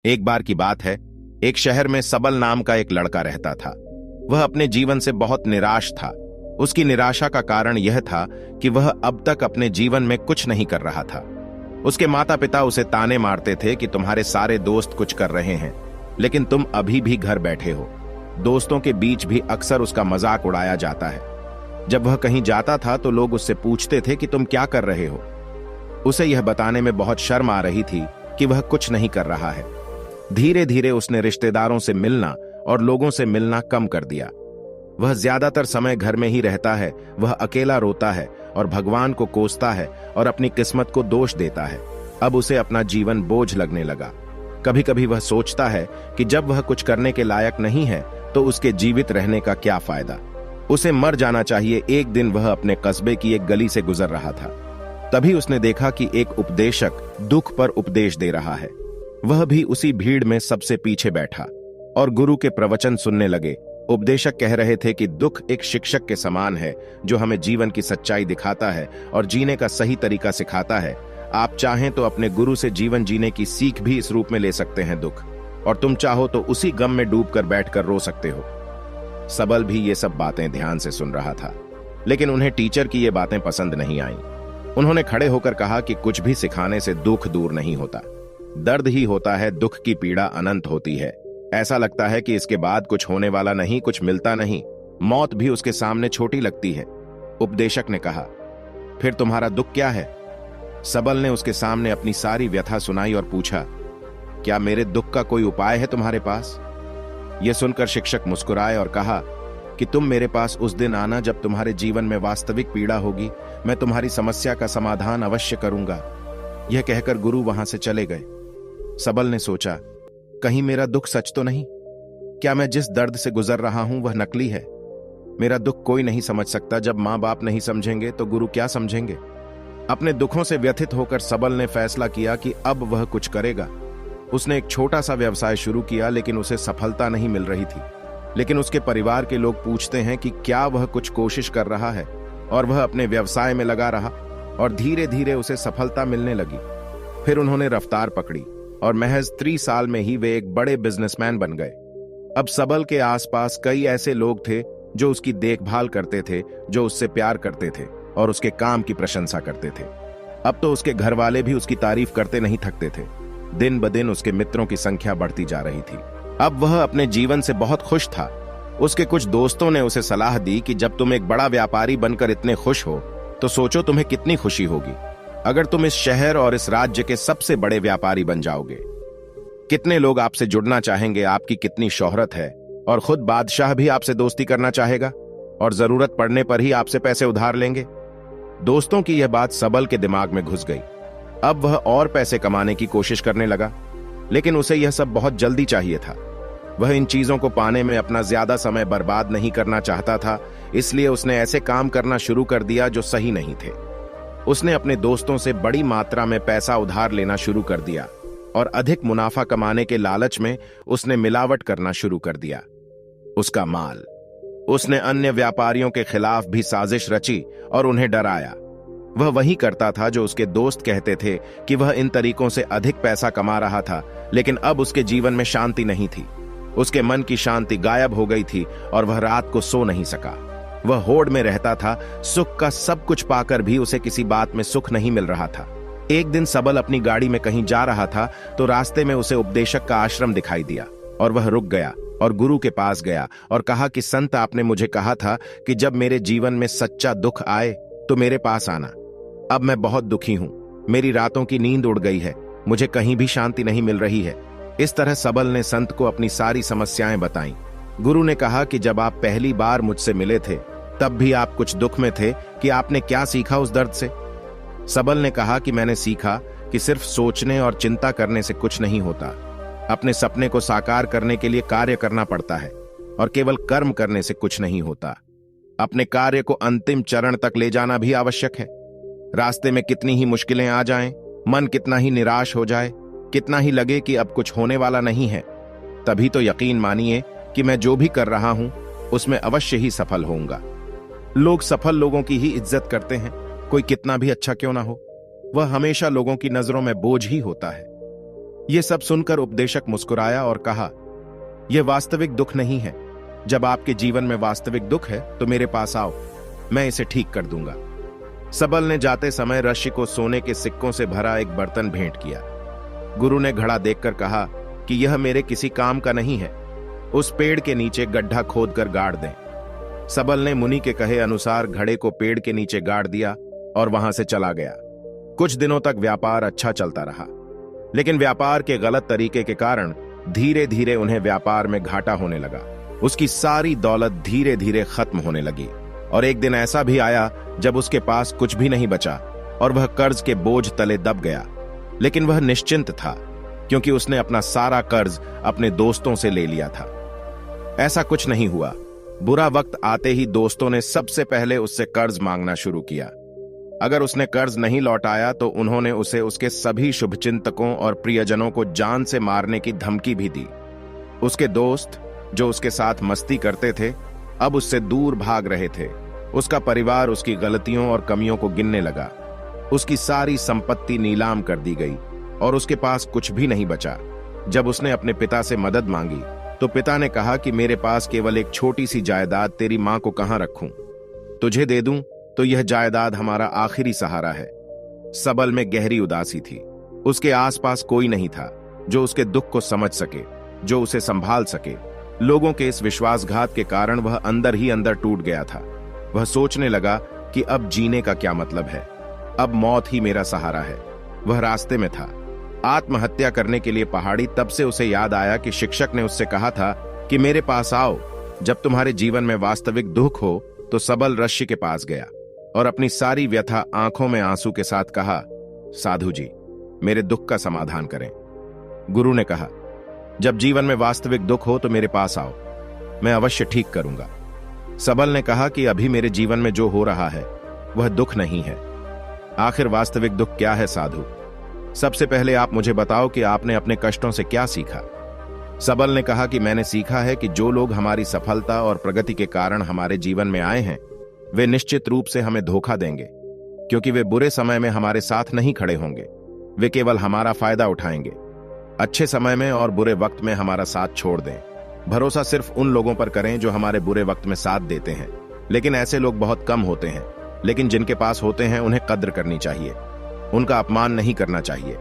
एक बार की बात है, एक शहर में सबल नाम का एक लड़का रहता था। वह अपने जीवन से बहुत निराश था। उसकी निराशा का कारण यह था कि वह अब तक अपने जीवन में कुछ नहीं कर रहा था। उसके माता पिता उसे ताने मारते थे कि तुम्हारे सारे दोस्त कुछ कर रहे हैं, लेकिन तुम अभी भी घर बैठे हो। दोस्तों के बीच भी अक्सर उसका मजाक उड़ाया जाता है। जब वह कहीं जाता था तो लोग उससे पूछते थे कि तुम क्या कर रहे हो। उसे यह बताने में बहुत शर्म आ रही थी कि वह कुछ नहीं कर रहा है। धीरे धीरे उसने रिश्तेदारों से मिलना और लोगों से मिलना कम कर दिया। वह ज्यादातर समय घर में ही रहता है। वह अकेला रोता है और भगवान को कोसता है और अपनी किस्मत को दोष देता है। अब उसे अपना जीवन बोझ लगने लगा। कभी कभी वह सोचता है कि जब वह कुछ करने के लायक नहीं है तो उसके जीवित रहने का क्या फायदा, उसे मर जाना चाहिए। एक दिन वह अपने कस्बे की एक गली से गुजर रहा था। तभी उसने देखा कि एक उपदेशक दुख पर उपदेश दे रहा है। वह भी उसी भीड़ में सबसे पीछे बैठा और गुरु के प्रवचन सुनने लगे। उपदेशक कह रहे थे कि दुख एक शिक्षक के समान है जो हमें जीवन की सच्चाई दिखाता है और जीने का सही तरीका सिखाता है। आप चाहें तो अपने गुरु से जीवन जीने की सीख भी इस रूप में ले सकते हैं दुख, और तुम चाहो तो उसी गम में डूबकर बैठकर रो सकते हो। सबल भी ये सब बातें ध्यान से सुन रहा था, लेकिन उन्हें टीचर की ये बातें पसंद नहीं आईं। उन्होंने खड़े होकर कहा कि कुछ भी सिखाने से दुख दूर नहीं होता, दर्द ही होता है। दुख की पीड़ा अनंत होती है। ऐसा लगता है कि इसके बाद कुछ होने वाला नहीं, कुछ मिलता नहीं। मौत भी उसके सामने छोटी लगती है। उपदेशक ने कहा, फिर तुम्हारा दुख क्या है? सबल ने उसके सामने अपनी सारी व्यथा सुनाई और पूछा, क्या मेरे दुख का कोई उपाय है तुम्हारे पास? यह सुनकर शिक्षक मुस्कुराए और कहा कि तुम मेरे पास उस दिन आना जब तुम्हारे जीवन में वास्तविक पीड़ा होगी। मैं तुम्हारी समस्या का समाधान अवश्य करूंगा। यह कहकर गुरु वहां से चले गए। सबल ने सोचा, कहीं मेरा दुख सच तो नहीं? क्या मैं जिस दर्द से गुजर रहा हूं वह नकली है? मेरा दुख कोई नहीं समझ सकता। जब मां बाप नहीं समझेंगे तो गुरु क्या समझेंगे? अपने दुखों से व्यथित होकर सबल ने फैसला किया कि अब वह कुछ करेगा। उसने एक छोटा सा व्यवसाय शुरू किया, लेकिन उसे सफलता नहीं मिल रही थी। लेकिन उसके परिवार के लोग पूछते हैं कि क्या वह कुछ कोशिश कर रहा है, और वह अपने व्यवसाय में लगा रहा और धीरे धीरे उसे सफलता मिलने लगी। फिर उन्होंने रफ्तार पकड़ी और महज 3 साल में ही वे एक बड़े बिजनेसमैन बन गए। अब सबल के आसपास कई ऐसे लोग थे जो उसकी देखभाल करते थे, जो उससे प्यार करते थे और उसके काम की प्रशंसा करते थे। अब तो उसके घर वाले भी उसकी तारीफ करते नहीं थकते थे। दिन ब दिन उसके मित्रों की संख्या बढ़ती जा रही थी। अब वह अपने जीवन से बहुत खुश था। उसके कुछ दोस्तों ने उसे सलाह दी कि जब तुम एक बड़ा व्यापारी बनकर इतने खुश हो तो सोचो तुम्हें कितनी खुशी होगी अगर तुम इस शहर और इस राज्य के सबसे बड़े व्यापारी बन जाओगे। कितने लोग आपसे जुड़ना चाहेंगे, आपकी कितनी शोहरत है, और खुद बादशाह भी आपसे दोस्ती करना चाहेगा और जरूरत पड़ने पर ही आपसे पैसे उधार लेंगे। दोस्तों की यह बात सबल के दिमाग में घुस गई। अब वह और पैसे कमाने की कोशिश करने लगा, लेकिन उसे यह सब बहुत जल्दी चाहिए था। वह इन चीजों को पाने में अपना ज्यादा समय बर्बाद नहीं करना चाहता था, इसलिए उसने ऐसे काम करना शुरू कर दिया जो सही नहीं थे। उसने अपने दोस्तों से बड़ी मात्रा में पैसा उधार लेना शुरू कर दिया और अधिक मुनाफा कमाने के लालच में उसने मिलावट करना शुरू कर दिया। उसका माल, उसने अन्य व्यापारियों के खिलाफ भी साजिश रची और उन्हें डराया। वह वही करता था जो उसके दोस्त कहते थे कि वह इन तरीकों से अधिक पैसा कमा रहा था, लेकिन अब उसके जीवन में शांति नहीं थी। उसके मन की शांति गायब हो गई थी और वह रात को सो नहीं सका। वह होड़ में रहता था। सुख का सब कुछ पाकर भी उसे किसी बात में सुख नहीं मिल रहा था। एक दिन सबल अपनी गाड़ी में कहीं जा रहा था तो रास्ते में उसे उपदेशक का आश्रम दिखाई दिया और वह रुक गया और गुरु के पास गया और कहा कि संत, आपने मुझे कहा था कि जब मेरे जीवन में सच्चा दुख आए तो मेरे पास आना। अब मैं बहुत दुखी हूं। मेरी रातों की नींद उड़ गई है। मुझे कहीं भी शांति नहीं मिल रही है। इस तरह सबल ने संत को अपनी सारी समस्याएं बताईं। गुरु ने कहा कि जब आप पहली बार मुझसे मिले थे तब भी आप कुछ दुख में थे, कि आपने क्या सीखा उस दर्द से? सबल ने कहा कि मैंने सीखा कि सिर्फ सोचने और चिंता करने से कुछ नहीं होता। अपने सपने को साकार करने के लिए कार्य करना पड़ता है और केवल कर्म करने से कुछ नहीं होता। अपने कार्य को अंतिम चरण तक ले जाना भी आवश्यक है। रास्ते में कितनी ही मुश्किलें आ जाएं, मन कितना ही निराश हो जाए, कितना ही लगे कि अब कुछ होने वाला नहीं है, तभी तो यकीन मानिए कि मैं जो भी कर रहा हूं उसमें अवश्य ही सफल होऊंगा। लोग सफल लोगों की ही इज्जत करते हैं, कोई कितना भी अच्छा क्यों ना हो। वह हमेशा लोगों की नजरों में बोझ ही होता है। ये सब सुनकर उपदेशक मुस्कुराया और कहा, यह वास्तविक दुख नहीं है। जब आपके जीवन में वास्तविक दुख है तो मेरे पास आओ, मैं इसे ठीक कर दूंगा। सबल ने जाते समय ऋषि को सोने के सिक्कों से भरा एक बर्तन भेंट किया। गुरु ने घड़ा देखकर कहा कि यह मेरे किसी काम का नहीं है, उस पेड़ के नीचे गड्ढा खोदकर गाड़ दें। सबल ने मुनि के कहे अनुसार घड़े को पेड़ के नीचे गाड़ दिया और वहां से चला गया। कुछ दिनों तक व्यापार अच्छा चलता रहा, लेकिन व्यापार के गलत तरीके के कारण धीरे धीरे उन्हें व्यापार में घाटा होने लगा। उसकी सारी दौलत धीरे धीरे खत्म होने लगी और एक दिन ऐसा भी आया जब उसके पास कुछ भी नहीं बचा और वह कर्ज के बोझ तले दब गया। लेकिन वह निश्चिंत था, क्योंकि उसने अपना सारा कर्ज अपने दोस्तों से ले लिया था। ऐसा कुछ नहीं हुआ। बुरा वक्त आते ही दोस्तों ने सबसे पहले उससे कर्ज मांगना शुरू किया। अगर उसने कर्ज नहीं लौटाया तो उन्होंने उसे उसके सभी शुभचिंतकों और प्रियजनों को जान से मारने की धमकी भी दी। उसके दोस्त, जो उसके साथ मस्ती करते थे, अब उससे दूर भाग रहे थे। उसका परिवार उसकी गलतियों और कमियों को गिनने लगा। उसकी सारी संपत्ति नीलाम कर दी गई और उसके पास कुछ भी नहीं बचा। जब उसने अपने पिता से मदद मांगी तो पिता ने कहा कि मेरे पास केवल एक छोटी सी जायदाद तेरी मां को कहां रखूं? तुझे दे दूं तो यह जायदाद हमारा आखिरी सहारा है। सबल में गहरी उदासी थी। उसके आसपास कोई नहीं था जो उसके दुख को समझ सके, जो उसे संभाल सके। लोगों के इस विश्वासघात के कारण वह अंदर ही अंदर टूट गया था। वह सोचने लगा कि अब जीने का क्या मतलब है, अब मौत ही मेरा सहारा है। वह रास्ते में था, आत्महत्या करने के लिए पहाड़ी। तब से उसे याद आया कि शिक्षक ने उससे कहा था कि मेरे पास आओ, जब तुम्हारे जीवन में वास्तविक दुख हो। तो सबल ऋषि के पास गया और अपनी सारी व्यथा आंखों में आंसू के साथ कहा, साधु जी, मेरे दुख का समाधान करें। गुरु ने कहा, जब जीवन में वास्तविक दुख हो तो मेरे पास आओ, मैं अवश्य ठीक करूंगा। सबल ने कहा कि अभी मेरे जीवन में जो हो रहा है वह दुख नहीं है। आखिर वास्तविक दुख क्या है साधु? सबसे पहले आप मुझे बताओ कि आपने अपने कष्टों से क्या सीखा। सबल ने कहा कि मैंने सीखा है कि जो लोग हमारी सफलता और प्रगति के कारण हमारे जीवन में आए हैं, वे निश्चित रूप से हमें धोखा देंगे, क्योंकि वे बुरे समय में हमारे साथ नहीं खड़े होंगे। वे केवल हमारा फायदा उठाएंगे। अच्छे समय में और बुरे वक्त में हमारा साथ छोड़ दें। भरोसा सिर्फ उन लोगों पर करें जो हमारे बुरे वक्त में साथ देते हैं। लेकिन ऐसे लोग बहुत कम होते हैं, लेकिन जिनके पास होते हैं उन्हें कद्र करनी चाहिए, उनका अपमान नहीं करना चाहिए।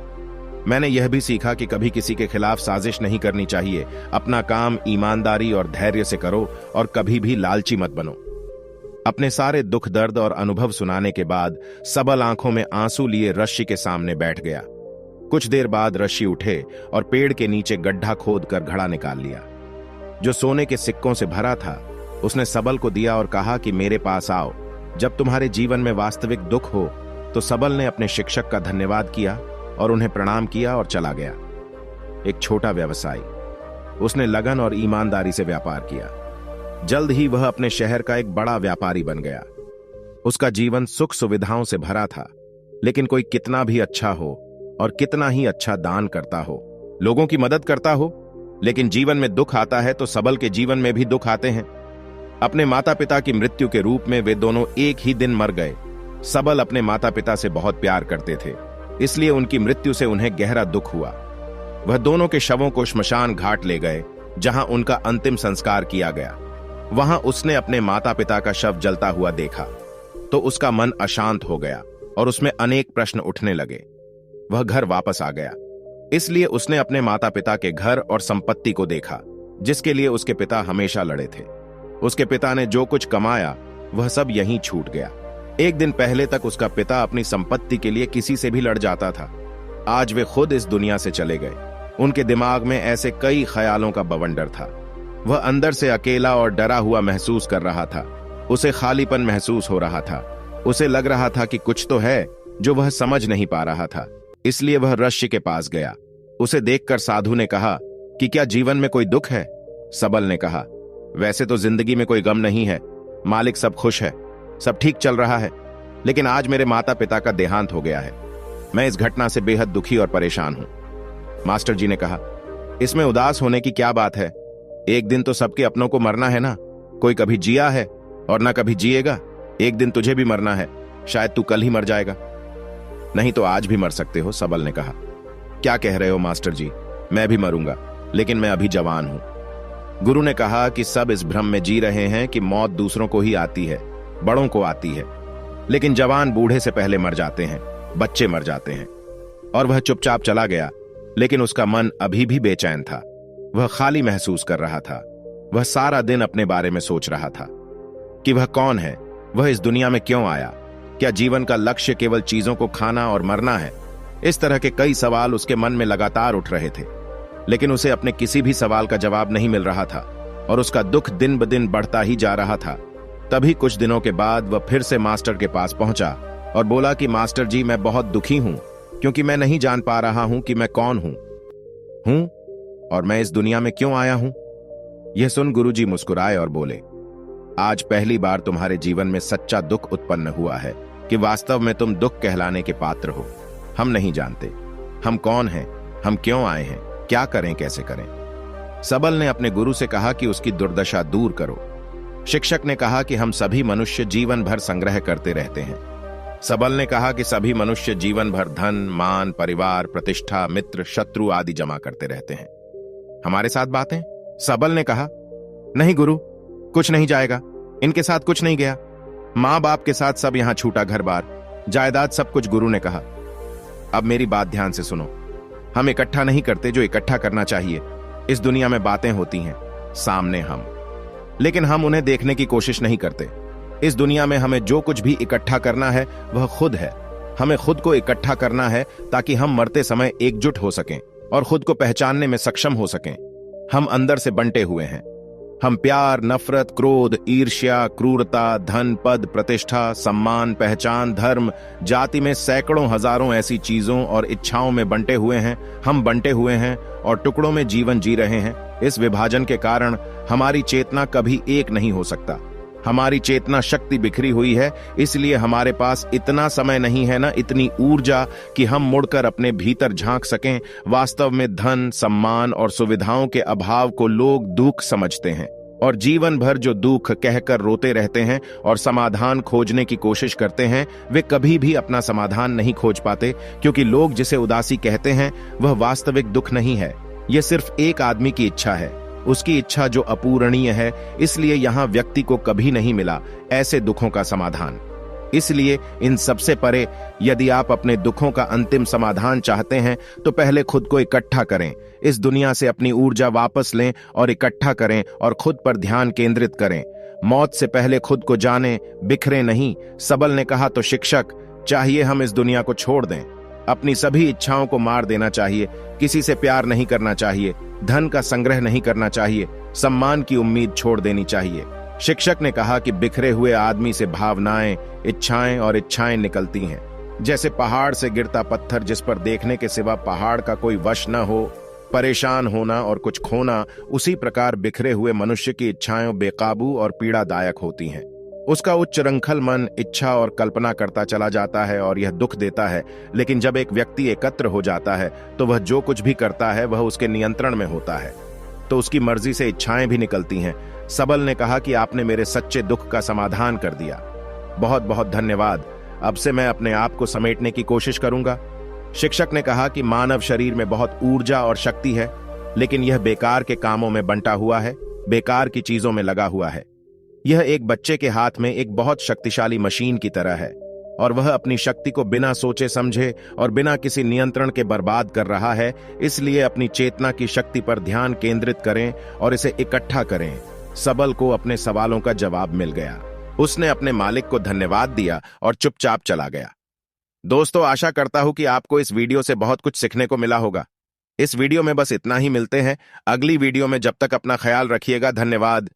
मैंने यह भी सीखा कि कभी किसी के खिलाफ साजिश नहीं करनी चाहिए। अपना काम ईमानदारी और धैर्य से करो और कभी भी लालची मत बनो। अपने सारे दुख दर्द और अनुभव सुनाने के बाद सबल आंखों में आंसू लिए ऋषि के सामने बैठ गया। कुछ देर बाद ऋषि उठे और पेड़ के नीचे गड्ढा खोदकर घड़ा निकाल लिया, जो सोने के सिक्कों से भरा था। उसने सबल को दिया और कहा कि मेरे पास आओ, जब तुम्हारे जीवन में वास्तविक दुख हो। तो सबल ने अपने शिक्षक का धन्यवाद किया और उन्हें प्रणाम किया और चला गया। एक छोटा व्यवसायी, उसने लगन और ईमानदारी से व्यापार किया। जल्द ही वह अपने शहर का एक बड़ा व्यापारी बन गया। उसका जीवन सुख सुविधाओं से भरा था, लेकिन कोई कितना भी अच्छा हो और कितना ही अच्छा दान करता हो, लोगों की मदद करता हो, लेकिन जीवन में दुख आता है तो सबल के जीवन में भी दुख आते हैं। अपने माता पिता की मृत्यु के रूप में वे दोनों एक ही दिन मर गए। सबल अपने माता पिता से बहुत प्यार करते थे, इसलिए उनकी मृत्यु से उन्हें गहरा दुख हुआ। वह दोनों के शवों को श्मशान घाट ले गए, जहां उनका अंतिम संस्कार किया गया। वहां उसने अपने माता पिता का शव जलता हुआ देखा तो उसका मन अशांत हो गया और उसमें अनेक प्रश्न उठने लगे। वह घर वापस आ गया, इसलिए उसने अपने माता पिता के घर और संपत्ति को देखा, जिसके लिए उसके पिता हमेशा लड़े थे। उसके पिता ने जो कुछ कमाया वह सब यहीं छूट गया। एक दिन पहले तक उसका पिता अपनी संपत्ति के लिए किसी से भी लड़ जाता था। आज वे खुद इस दुनिया से चले गए। उनके दिमाग में ऐसे कई ख्यालों का बवंडर था। वह अंदर से अकेला और डरा हुआ महसूस कर रहा था। उसे खालीपन महसूस हो रहा था। उसे लग रहा था कि कुछ तो है जो वह समझ नहीं पा रहा था। इसलिए वह ऋषि के पास गया। उसे देखकर साधु ने कहा कि क्या जीवन में कोई दुख है? सबल ने कहा, वैसे तो जिंदगी में कोई गम नहीं है, मालिक सब खुश है, सब ठीक चल रहा है, लेकिन आज मेरे माता पिता का देहांत हो गया है। मैं इस घटना से बेहद दुखी और परेशान हूं। मास्टर जी ने कहा, इसमें उदास होने की क्या बात है? एक दिन तो सबके अपनों को मरना है ना। कोई कभी जिया है और ना कभी जिएगा। एक दिन तुझे भी मरना है, शायद तू कल ही मर जाएगा। नहीं तो आज भी मर सकते हो, सबल ने कहा। क्या कह रहे हो मास्टर जी? मैं भी मरूंगा, लेकिन मैं अभी जवान हूं। गुरु ने कहा कि सब इस भ्रम में जी रहे हैं कि मौत दूसरों को ही आती है, बड़ों को आती है, लेकिन जवान बूढ़े से पहले मर जाते हैं, बच्चे मर जाते हैं। और वह चुपचाप चला गया, लेकिन उसका मन अभी भी बेचैन था। वह खाली महसूस कर रहा था। वह सारा दिन अपने बारे में सोच रहा था कि वह कौन है, वह इस दुनिया में क्यों आया, क्या जीवन का लक्ष्य केवल चीजों को खाना और मरना है? इस तरह के कई सवाल उसके मन में लगातार उठ रहे थे, लेकिन उसे अपने किसी भी सवाल का जवाब नहीं मिल रहा था और उसका दुख दिन ब दिन बढ़ता ही जा रहा था। तभी कुछ दिनों के बाद वह फिर से मास्टर के पास पहुंचा और बोला कि मास्टर जी, मैं बहुत दुखी हूं क्योंकि मैं नहीं जान पा रहा हूं कि मैं कौन हूं और मैं इस दुनिया में क्यों आया हूं। यह सुन गुरुजी मुस्कुराए और बोले, आज पहली बार तुम्हारे जीवन में सच्चा दुख उत्पन्न हुआ है कि वास्तव में तुम दुख कहलाने के पात्र हो। हम नहीं जानते हम कौन हैं, हम क्यों आए हैं, क्या करें, कैसे करें। सबल ने अपने गुरु से कहा कि उसकी दुर्दशा दूर करो। शिक्षक ने कहा कि हम सभी मनुष्य जीवन भर संग्रह करते रहते हैं। सबल ने कहा कि सभी मनुष्य जीवन भर धन, मान, परिवार, प्रतिष्ठा, मित्र, शत्रु आदि जमा करते रहते हैं। हमारे साथ बातें? सबल ने कहा, नहीं गुरु, कुछ नहीं जाएगा, इनके साथ कुछ नहीं गया। मां बाप के साथ सब यहां छूटा, घर बार, जायदाद, सब कुछ। गुरु ने कहा, अब मेरी बात ध्यान से सुनो। हम इकट्ठा नहीं करते जो इकट्ठा करना चाहिए। इस दुनिया में बातें होती हैं सामने हम, लेकिन हम उन्हें देखने की कोशिश नहीं करते। इस दुनिया में हमें जो कुछ भी इकट्ठा करना है वह खुद है। हमें खुद को इकट्ठा करना है ताकि हम मरते समय एकजुट हो सकें और खुद को पहचानने में सक्षम हो सकें। हम अंदर से बंटे हुए हैं। हम प्यार, नफरत, क्रोध, ईर्ष्या, क्रूरता, धन, पद, प्रतिष्ठा, सम्मान, पहचान, धर्म, जाति में सैकड़ों हजारों ऐसी चीजों और इच्छाओं में बंटे हुए हैं। हम बंटे हुए हैं और टुकड़ों में जीवन जी रहे हैं। इस विभाजन के कारण हमारी चेतना कभी एक नहीं हो सकता। हमारी चेतना शक्ति बिखरी हुई है, इसलिए हमारे पास इतना समय नहीं है, ना इतनी ऊर्जा कि हम मुड़कर अपने भीतर झांक सकें। वास्तव में धन, सम्मान और सुविधाओं के अभाव को लोग दुख समझते हैं और जीवन भर जो दुख कहकर रोते रहते हैं और समाधान खोजने की कोशिश करते हैं, वे कभी भी अपना समाधान नहीं खोज पाते, क्योंकि लोग जिसे उदासी कहते हैं वह वास्तविक दुख नहीं है। यह सिर्फ एक आदमी की इच्छा है, उसकी इच्छा जो अपूरणीय है, इसलिए यहां व्यक्ति को कभी नहीं मिला ऐसे दुखों का समाधान। इसलिए इन सबसे परे, यदि आप अपने दुखों का अंतिम समाधान चाहते हैं तो पहले खुद को इकट्ठा करें। इस दुनिया से अपनी ऊर्जा वापस लें और इकट्ठा करें और खुद पर ध्यान केंद्रित करें। मौत से पहले खुद को जानें, बिखरे नहीं। सबल ने कहा तो शिक्षक, चाहिए हम इस दुनिया को छोड़ दें। अपनी सभी इच्छाओं को मार देना चाहिए। किसी से प्यार नहीं करना चाहिए, धन का संग्रह नहीं करना चाहिए, सम्मान की उम्मीद छोड़ देनी चाहिए। शिक्षक ने कहा कि बिखरे हुए आदमी से भावनाएं, इच्छाएं और इच्छाएं निकलती हैं। जैसे पहाड़ से गिरता पत्थर जिस पर देखने के सिवा पहाड़ का कोई वश न हो, परेशान होना और कुछ खोना, उसी प्रकार बिखरे हुए मनुष्य की इच्छाएं बेकाबू और पीड़ादायक होती हैं। उसका उच्च रंखल मन इच्छा और कल्पना करता चला जाता है और यह दुख देता है। लेकिन जब एक व्यक्ति एकत्र हो जाता है तो वह जो कुछ भी करता है वह उसके नियंत्रण में होता है, तो उसकी मर्जी से इच्छाएं भी निकलती हैं। सबल ने कहा कि आपने मेरे सच्चे दुख का समाधान कर दिया, बहुत बहुत धन्यवाद। अब से मैं अपने आप को समेटने की कोशिश करूंगा। शिक्षक ने कहा कि मानव शरीर में बहुत ऊर्जा और शक्ति है, लेकिन यह बेकार के कामों में बंटा हुआ है, बेकार की चीजों में लगा हुआ है। यह एक बच्चे के हाथ में एक बहुत शक्तिशाली मशीन की तरह है और वह अपनी शक्ति को बिना सोचे समझे और बिना किसी नियंत्रण के बर्बाद कर रहा है। इसलिए अपनी चेतना की शक्ति पर ध्यान केंद्रित करें और इसे इकट्ठा करें। सबल को अपने सवालों का जवाब मिल गया। उसने अपने मालिक को धन्यवाद दिया और चुपचाप चला गया। दोस्तों, आशा करता हूं कि आपको इस वीडियो से बहुत कुछ सीखने को मिला होगा। इस वीडियो में बस इतना ही। मिलते हैं अगली वीडियो में। जब तक अपना ख्याल रखिएगा। धन्यवाद।